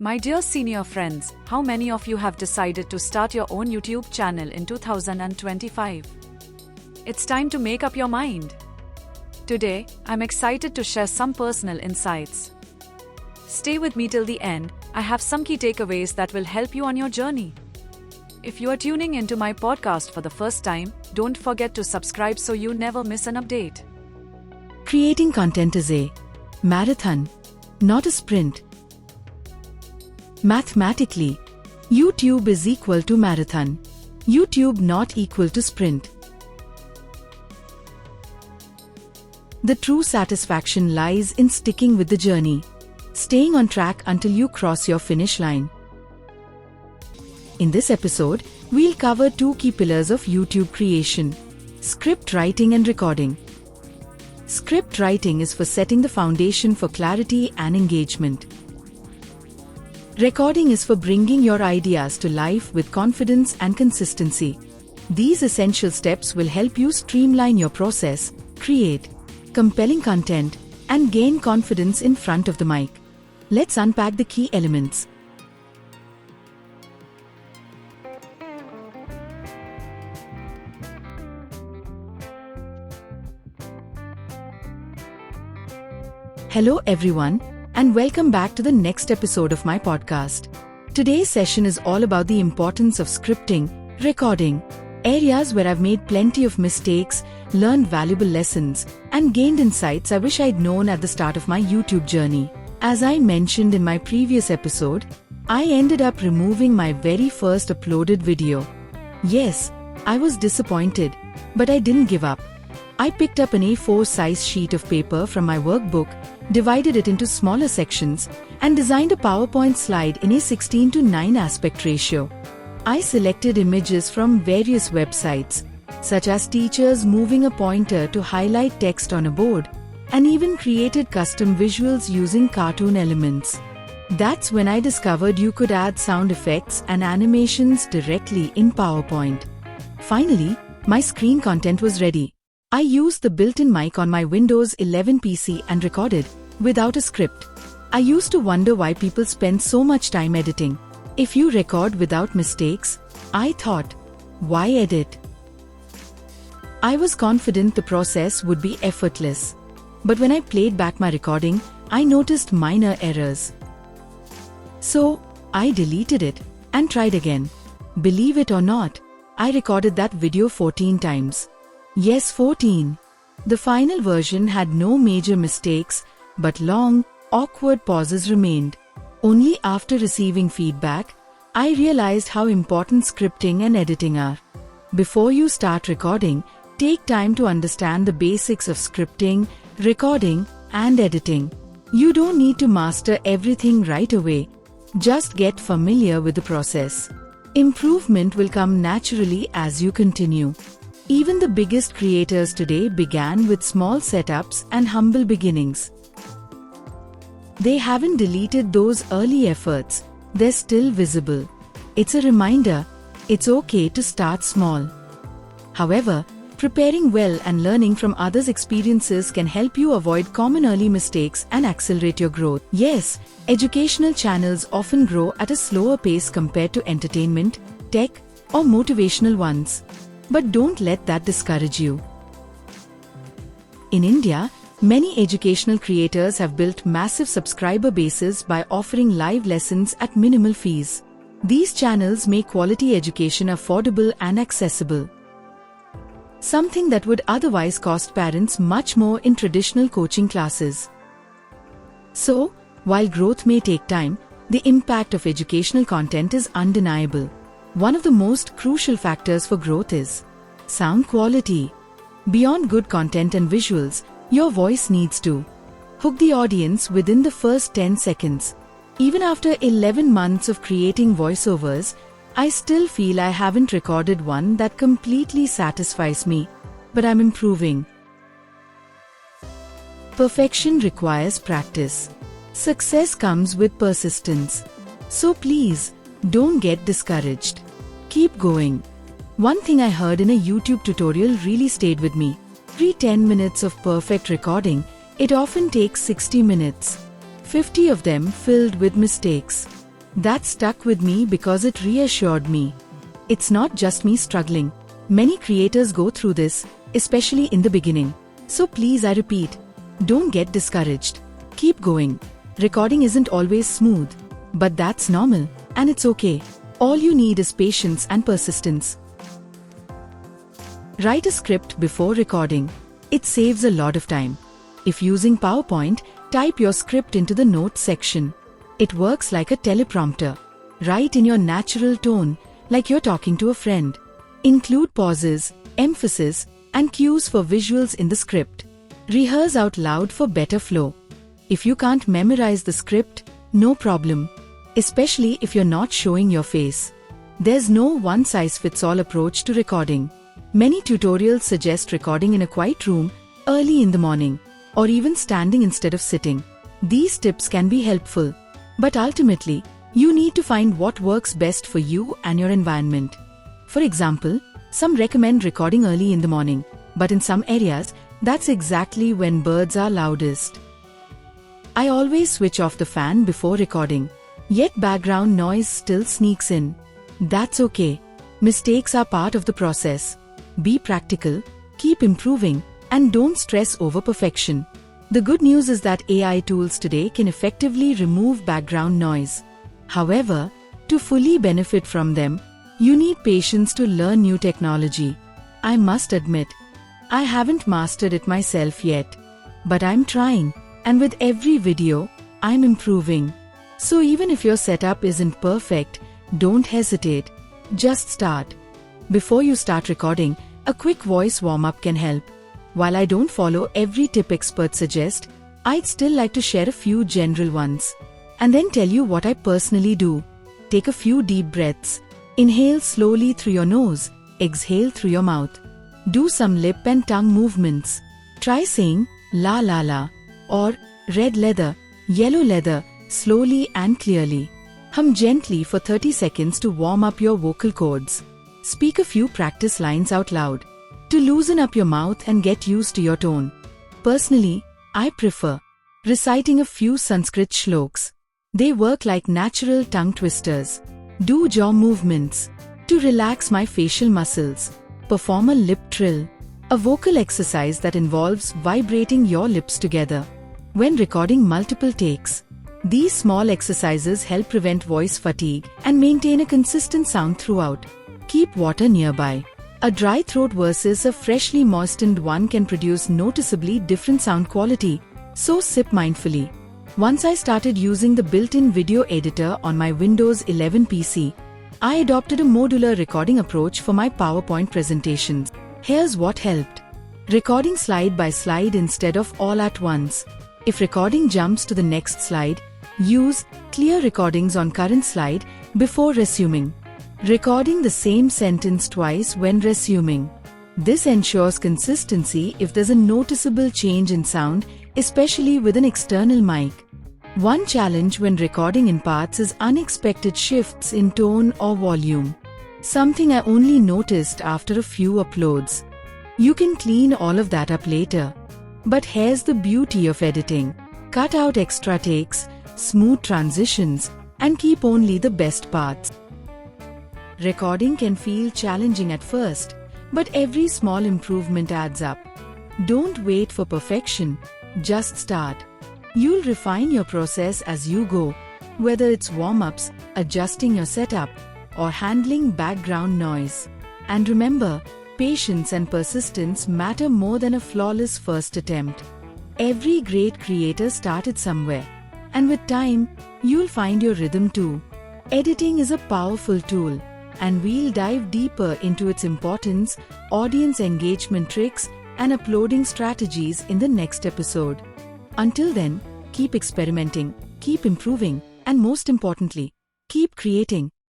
My dear senior friends, how many of you have decided to start your own YouTube channel in 2025? It's time to make up your mind. Today, I'm excited to share some personal insights. Stay with me till the end. I have some key takeaways that will help you on your journey. If you are tuning into my podcast for the first time, don't forget to subscribe so you never miss an update. Creating content is a marathon, not a sprint. Mathematically, YouTube is equal to marathon. YouTube not equal to sprint. The true satisfaction lies in sticking with the journey, staying on track until you cross your finish line. In this episode, we'll cover two key pillars of YouTube creation: script writing and recording. Script writing is for setting the foundation for clarity and engagement. Recording is for bringing your ideas to life with confidence and consistency. These essential steps will help you streamline your process, create compelling content, and gain confidence in front of the mic. Let's unpack the key elements. Hello everyone, and welcome back to the next episode of my podcast. Today's session is all about the importance of scripting, recording, areas where I've made plenty of mistakes, learned valuable lessons, and gained insights I wish I'd known at the start of my YouTube journey. As I mentioned in my previous episode, I ended up removing my very first uploaded video. Yes, I was disappointed, but I didn't give up. I picked up an A4 size sheet of paper from my workbook, divided it into smaller sections, and designed a PowerPoint slide in a 16:9 aspect ratio. I selected images from various websites, such as teachers moving a pointer to highlight text on a board, and even created custom visuals using cartoon elements. That's when I discovered you could add sound effects and animations directly in PowerPoint. Finally, my screen content was ready. I used the built-in mic on my Windows 11 PC and recorded, without a script. I used to wonder why people spend so much time editing. If you record without mistakes, I thought, why edit? I was confident the process would be effortless. But when I played back my recording, I noticed minor errors. So, I deleted it and tried again. Believe it or not, I recorded that video 14 times. Yes, 14. The final version had no major mistakes, but long, awkward pauses remained. Only after receiving feedback, I realized how important scripting and editing are. Before you start recording, take time to understand the basics of scripting, recording, and editing. You don't need to master everything right away. Just get familiar with the process. Improvement will come naturally as you continue. Even the biggest creators today began with small setups and humble beginnings. They haven't deleted those early efforts, they're still visible. It's a reminder, it's okay to start small. However, preparing well and learning from others' experiences can help you avoid common early mistakes and accelerate your growth. Yes, educational channels often grow at a slower pace compared to entertainment, tech, or motivational ones. But don't let that discourage you. In India, many educational creators have built massive subscriber bases by offering live lessons at minimal fees. These channels make quality education affordable and accessible, something that would otherwise cost parents much more in traditional coaching classes. So, while growth may take time, the impact of educational content is undeniable. One of the most crucial factors for growth is sound quality. Beyond good content and visuals, your voice needs to hook the audience within the first 10 seconds. Even after 11 months of creating voiceovers, I still feel I haven't recorded one that completely satisfies me, but I'm improving. Perfection requires practice. Success comes with persistence. So please, don't get discouraged. Keep going. One thing I heard in a YouTube tutorial really stayed with me. Every 10 minutes of perfect recording, it often takes 60 minutes. 50 of them filled with mistakes. That stuck with me because it reassured me. It's not just me struggling. Many creators go through this, especially in the beginning. So please, I repeat, don't get discouraged. Keep going. Recording isn't always smooth, but that's normal, and it's okay. All you need is patience and persistence. Write a script before recording. It saves a lot of time. If using PowerPoint, type your script into the notes section. It works like a teleprompter. Write in your natural tone, like you're talking to a friend. Include pauses, emphasis, and cues for visuals in the script. Rehearse out loud for better flow. If you can't memorize the script, no problem. Especially if you're not showing your face. There's no one-size-fits-all approach to recording. Many tutorials suggest recording in a quiet room, early in the morning, or even standing instead of sitting. These tips can be helpful, but ultimately, you need to find what works best for you and your environment. For example, some recommend recording early in the morning, but in some areas, that's exactly when birds are loudest. I always switch off the fan before recording, yet background noise still sneaks in. That's okay. Mistakes are part of the process. Be practical, keep improving, and don't stress over perfection. The good news is that AI tools today can effectively remove background noise. However, to fully benefit from them, you need patience to learn new technology. I must admit, I haven't mastered it myself yet. But I'm trying, and with every video, I'm improving. So even if your setup isn't perfect, don't hesitate. Just start. Before you start recording, a quick voice warm-up can help. While I don't follow every tip experts suggest, I'd still like to share a few general ones. And then tell you what I personally do. Take a few deep breaths. Inhale slowly through your nose, exhale through your mouth. Do some lip and tongue movements. Try saying la la la or red leather, yellow leather slowly and clearly. Hum gently for 30 seconds to warm up your vocal cords. Speak a few practice lines out loud to loosen up your mouth and get used to your tone. Personally, I prefer reciting a few Sanskrit shlokas. They work like natural tongue twisters. Do jaw movements to relax my facial muscles. Perform a lip trill, a vocal exercise that involves vibrating your lips together. When recording multiple takes, these small exercises help prevent voice fatigue and maintain a consistent sound throughout. Keep water nearby. A dry throat versus a freshly moistened one can produce noticeably different sound quality, so sip mindfully. Once I started using the built-in video editor on my Windows 11 PC, I adopted a modular recording approach for my PowerPoint presentations. Here's what helped. Recording slide by slide instead of all at once. If recording jumps to the next slide, use clear recordings on current slide before resuming. Recording the same sentence twice when resuming. This ensures consistency if there's a noticeable change in sound, especially with an external mic. One challenge when recording in parts is unexpected shifts in tone or volume. Something I only noticed after a few uploads. You can clean all of that up later. But here's the beauty of editing. Cut out extra takes, smooth transitions, and keep only the best parts. Recording can feel challenging at first, but every small improvement adds up. Don't wait for perfection, just start. You'll refine your process as you go, whether it's warm-ups, adjusting your setup, or handling background noise. And remember, patience and persistence matter more than a flawless first attempt. Every great creator started somewhere, and with time, you'll find your rhythm too. Editing is a powerful tool, and we'll dive deeper into its importance, audience engagement tricks, and uploading strategies in the next episode. Until then, keep experimenting, keep improving, and most importantly, keep creating.